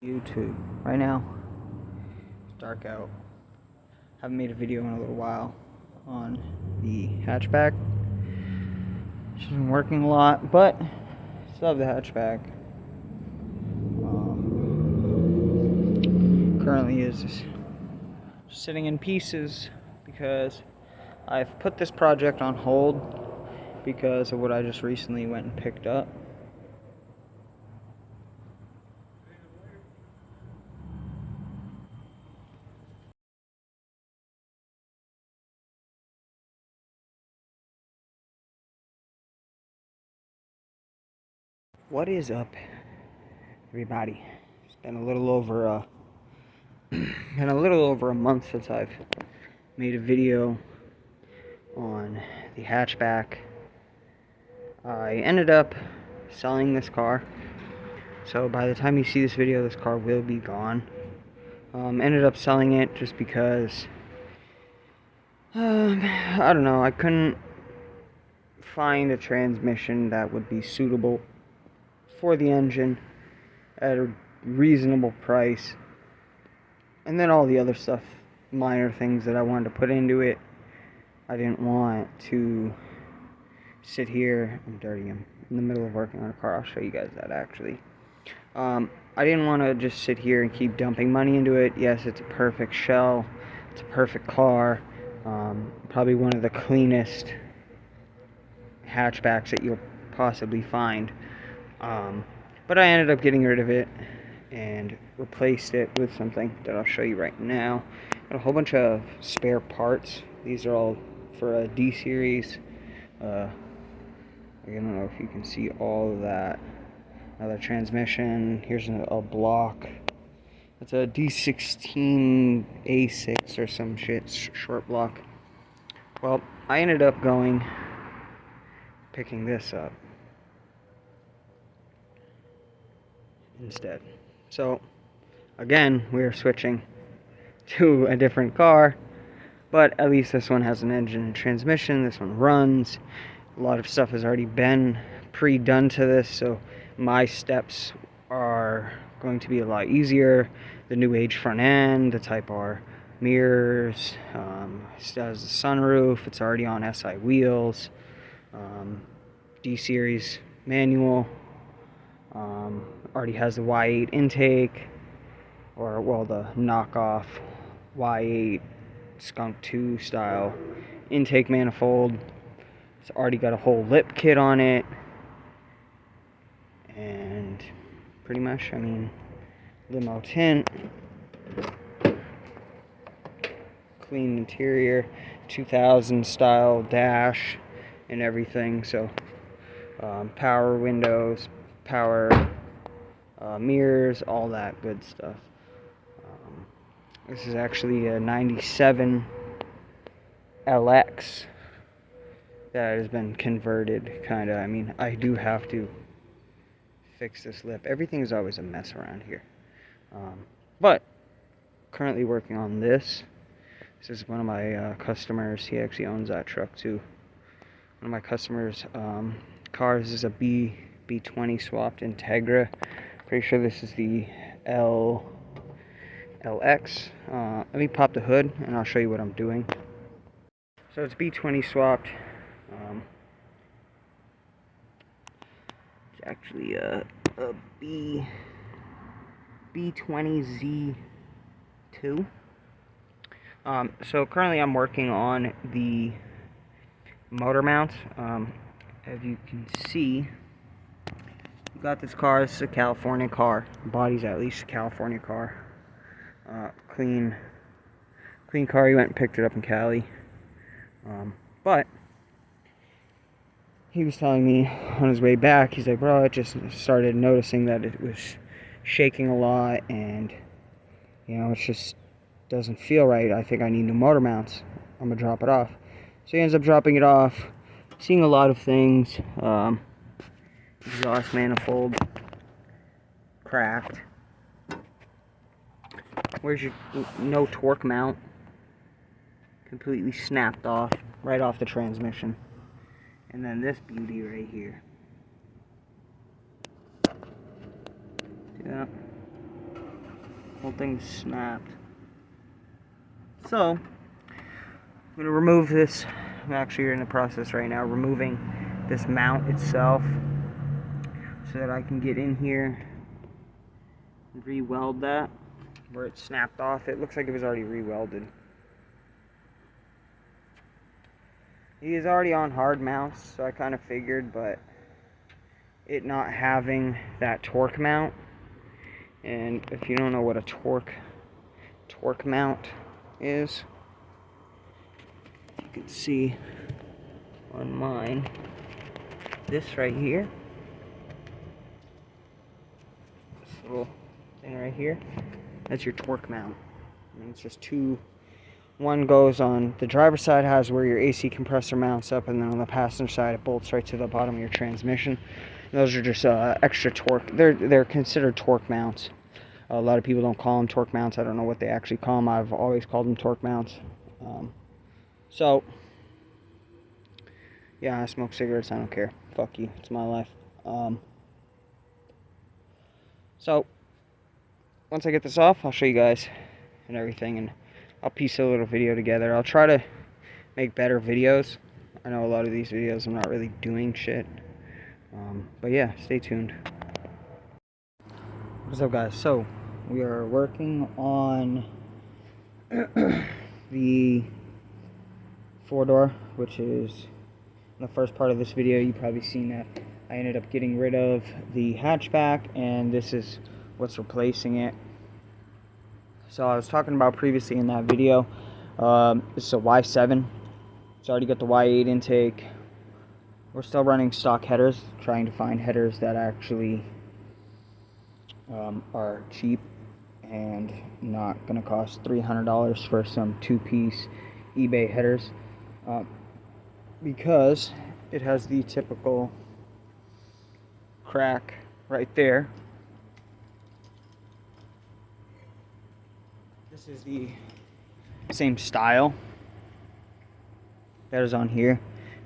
YouTube right now. It's dark out. Haven't made a video in a little while on the hatchback. She's been working a lot, but still have the hatchback. Currently is just sitting in pieces because I've put this project on hold because of what I just recently went and picked up. What is up, everybody? It's been a little over a month since I've made a video on the hatchback. I ended up selling this car, so by the time you see this video, this car will be gone. Ended up selling it just because I don't know, I couldn't find a transmission that would be suitable for the engine at a reasonable price, and then all the other stuff, minor things that I wanted to put into it. I didn't want to sit here. I'm dirty. I'm in the middle of working on a car. I'll show you guys that actually. I didn't want to just sit here and keep dumping money into it. Yes, it's a perfect shell. It's a perfect car. Probably one of the cleanest hatchbacks that you'll possibly find. But I ended up getting rid of it and replaced it with something that I'll show you right now. Got a whole bunch of spare parts. These are all for a D series. I don't know if you can see all of that. Another transmission. Here's a block. It's a D16 A6 or some shit, short block. Well, I ended up picking this up instead. So, again, we're switching to a different car, but at least this one has an engine and transmission. This one runs. A lot of stuff has already been pre-done to this, so my steps are going to be a lot easier. The new age front end, the Type R mirrors, it has a sunroof, it's already on SI wheels, D series manual, already has the Y8 intake, or well, the knockoff Y8 Skunk 2 style intake manifold. It's already got a whole lip kit on it, and pretty much, I mean, limo tint, clean interior, 2000 style dash and everything. So power windows, power mirrors, all that good stuff. This is actually a 97 LX that has been converted, kind of. I mean, I do have to fix this lip. Everything is always a mess around here. But currently working on this. This is one of my customers. He actually owns that truck too. One of my customers' cars is a B20 swapped Integra. Pretty sure this is the LX. Let me pop the hood and I'll show you what I'm doing. So it's B20 swapped. It's actually a B20Z2. So currently I'm working on the motor mounts. As you can see, we got this car. This is a California car. The body's at least a California car. Clean car. He went and picked it up in Cali. But he was telling me on his way back, he's like, bro, I just started noticing that it was shaking a lot, and you know, it just doesn't feel right. I think I need new motor mounts. I'm gonna drop it off. So he ends up dropping it off, seeing a lot of things. Exhaust manifold cracked. Where's your no torque mount? Completely snapped off, right off the transmission. And then this beauty right here. Yeah. Whole thing's snapped. So, I'm going to remove this. I'm actually in the process right now removing this mount itself so that I can get in here and re-weld that where it snapped off. It looks like it was already re-welded. He is already on hard mounts, so I kind of figured, but it not having that torque mount, and if you don't know what a torque mount is, you can see on mine, this right here, this little thing right here, that's your torque mount. And it's just two. One goes on the driver's side, has where your AC compressor mounts up, and then on the passenger side it bolts right to the bottom of your transmission. And those are just extra torque. They're considered torque mounts. A lot of people don't call them torque mounts. I don't know what they actually call them. I've always called them torque mounts. So yeah, I smoke cigarettes. I don't care. Fuck you. It's my life. So once I get this off, I'll show you guys and everything, and I'll piece a little video together. I'll try to make better videos. I know a lot of these videos I'm not really doing shit. But yeah, stay tuned. What's up, guys? So, we are working on the 4-door, which is in the first part of this video. You've probably seen that I ended up getting rid of the hatchback, and this is what's replacing it. So I was talking about previously in that video, this is a Y7. It's already got the Y8 intake. We're still running stock headers, trying to find headers that actually are cheap and not going to cost $300 for some 2-piece eBay headers, because it has the typical crack right there. This is the same style that is on here,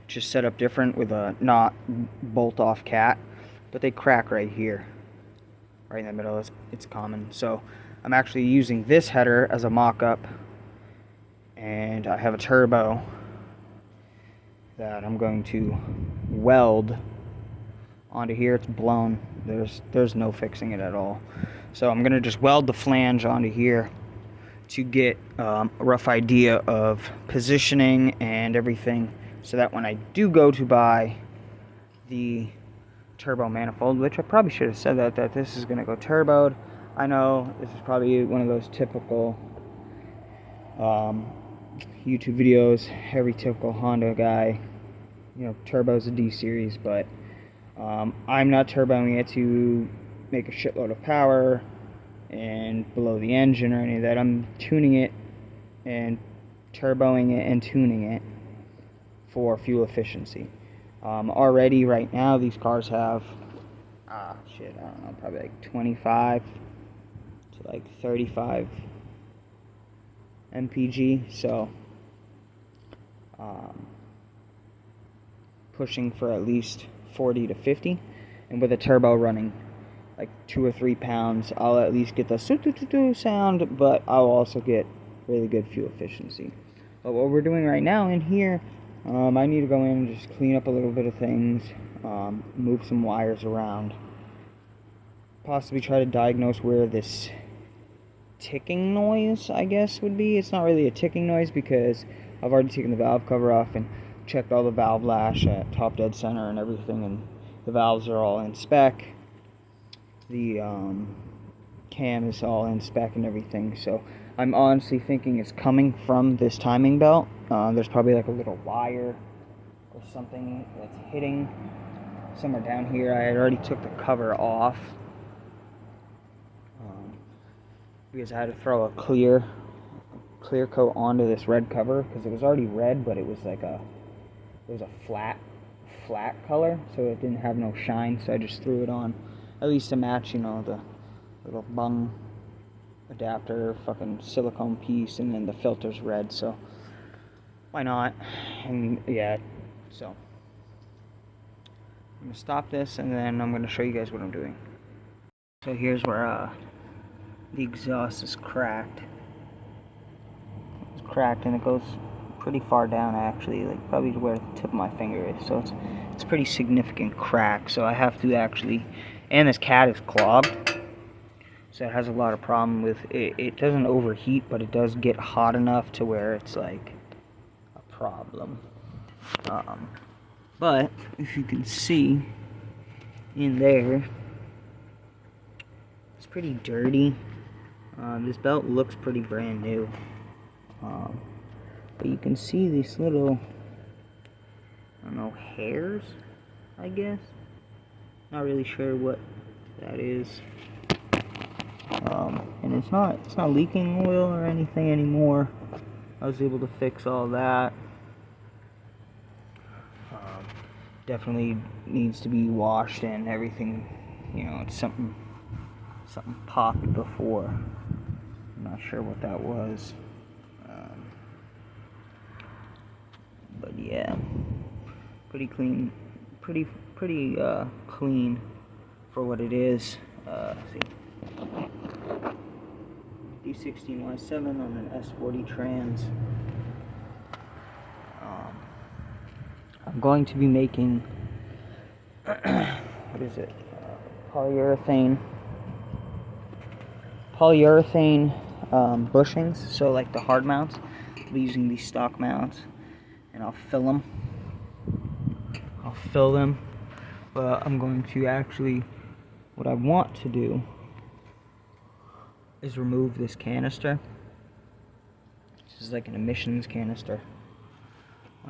just set up different with a not bolt off cat, but they crack right here, right in the middle. It's common. So I'm actually using this header as a mock-up, and I have a turbo that I'm going to weld onto here. It's blown. There's no fixing it at all. So I'm gonna just weld the flange onto here to get a rough idea of positioning and everything, so that when I do go to buy the turbo manifold, which I probably should have said that this is going to go turboed. I know this is probably one of those typical YouTube videos, every typical Honda guy, you know, turbo's a D series, but I'm not turboing it to make a shitload of power and blow the engine or any of that. I'm tuning it and turboing it and tuning it for fuel efficiency. Already right now these cars have I don't know, probably like 25 to like 35 mpg, so pushing for at least 40 to 50, and with a turbo running like 2 or 3 pounds, I'll at least get the sound, but I'll also get really good fuel efficiency. But what we're doing right now in here, I need to go in and just clean up a little bit of things, move some wires around, possibly try to diagnose where this ticking noise, I guess, would be. It's not really a ticking noise because I've already taken the valve cover off and checked all the valve lash at top dead center and everything, and the valves are all in spec. The cam is all in spec and everything, so I'm honestly thinking it's coming from this timing belt. There's probably like a little wire or something that's hitting somewhere down here. I had already took the cover off because I had to throw a clear coat onto this red cover, because it was already red, but it was like it was a flat color, so it didn't have no shine. So I just threw it on, at least to match, you know, the little bung adapter, fucking silicone piece, and then the filter's red, so why not? And yeah, so I'm gonna stop this, and then I'm gonna show you guys what I'm doing. So here's where the exhaust is cracked. It's cracked and it goes pretty far down, actually, like probably to where the tip of my finger is. So it's a pretty significant crack. So I have to actually, and this cat is clogged, so it has a lot of problem with it. It doesn't overheat, but it does get hot enough to where it's like a problem. But if you can see in there, it's pretty dirty. This belt looks pretty brand new. But you can see these little, I don't know, hairs, I guess. Not really sure what that is. And it's not leaking oil or anything anymore. I was able to fix all that. Definitely needs to be washed and everything. You know, it's something popped before. I'm not sure what that was. But yeah, pretty clean, pretty clean for what it is. See, D16Y7 on an S40 trans. I'm going to be making what is it? Polyurethane bushings. So like the hard mounts, I'll be using these stock mounts, and I'll fill them. But I'm going to actually, what I want to do is remove this canister. This is like an emissions canister.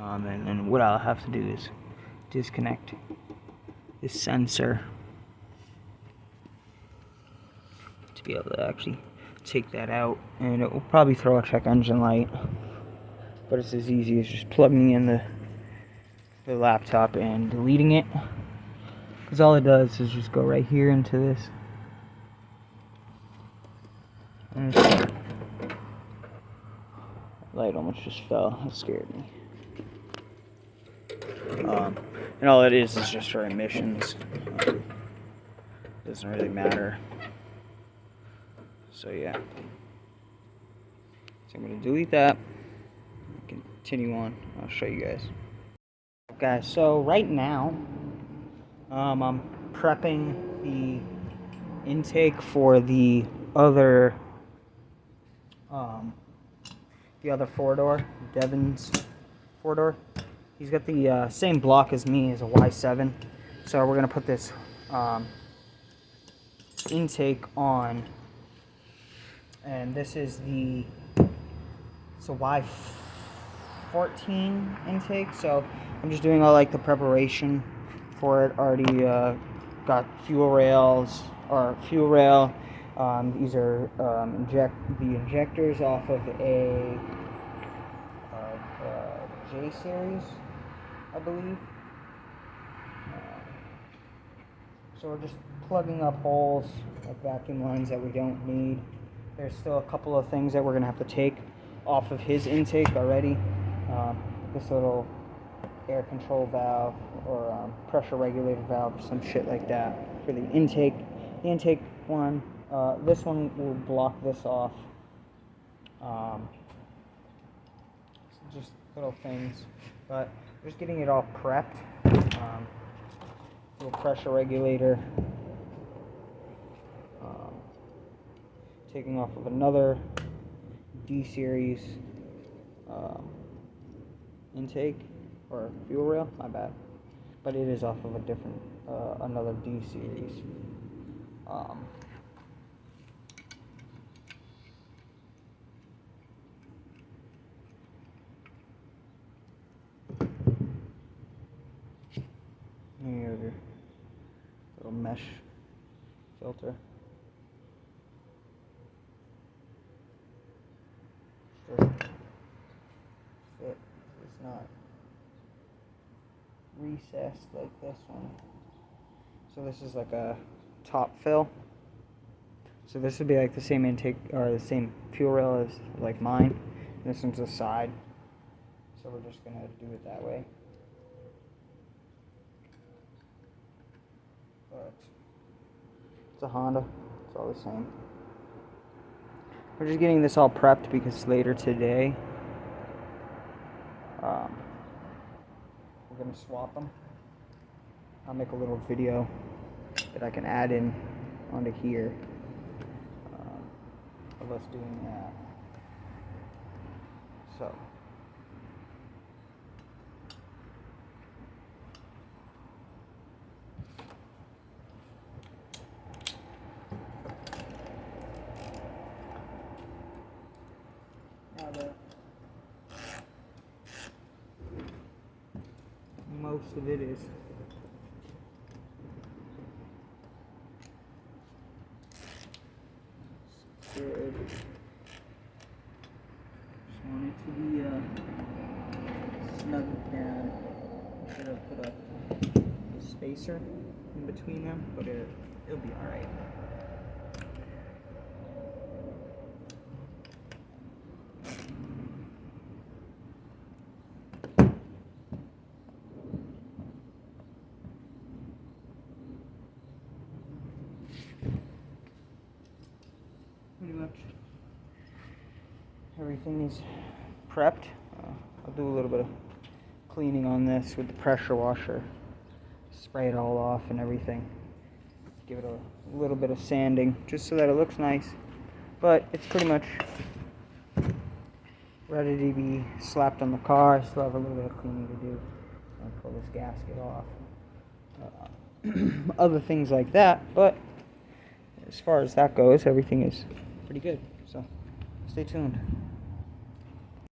And what I'll have to do is disconnect this sensor to be able to actually take that out, and it will probably throw a check engine light, but it's as easy as just plugging in the laptop and deleting it, because all it does is just go right here into this, and light almost just fell. That scared me. And all it is just for emissions. Doesn't really matter. So yeah. So I'm going to delete that. Continue on. I'll show you guys. Guys, so right now, I'm prepping the intake for the other four-door, Devin's four-door. He's got the same block as me, as a Y7. So we're gonna put this intake on, and this is it's a Y14 intake. So I'm just doing all like the preparation for it. Already got fuel rail. These are the injectors off of a J series, I believe. So we're just plugging up holes, like vacuum lines that we don't need. There's still a couple of things that we're going to have to take off of his intake already. This little air control valve or pressure regulator valve or some shit like that for the intake. The intake one, this one will block this off. Just little things, but just getting it all prepped. Little pressure regulator, taking off of another D series intake or fuel rail, my bad, but it is off of a different another D series. Here, little mesh filter. Doesn't fit. It's not recessed like this one. So this is like a top fill. So this would be like the same intake or the same fuel rail as like mine. This one's the side. So we're just gonna do it that way. But it's a Honda. It's all the same. We're just getting this all prepped because later today we're going to swap them. I'll make a little video that I can add in onto here of us doing that. So now most of it is good. Just want it to be snug down. Should have put a spacer in between them, but it'll be alright. Pretty much everything is prepped. I'll do a little bit of cleaning on this with the pressure washer, spray it all off and everything, give it a little bit of sanding just so that it looks nice, but it's pretty much ready to be slapped on the car. I still have a little bit of cleaning to do. I'll pull this gasket off, other things like that, but as far as that goes, everything is pretty good, so stay tuned.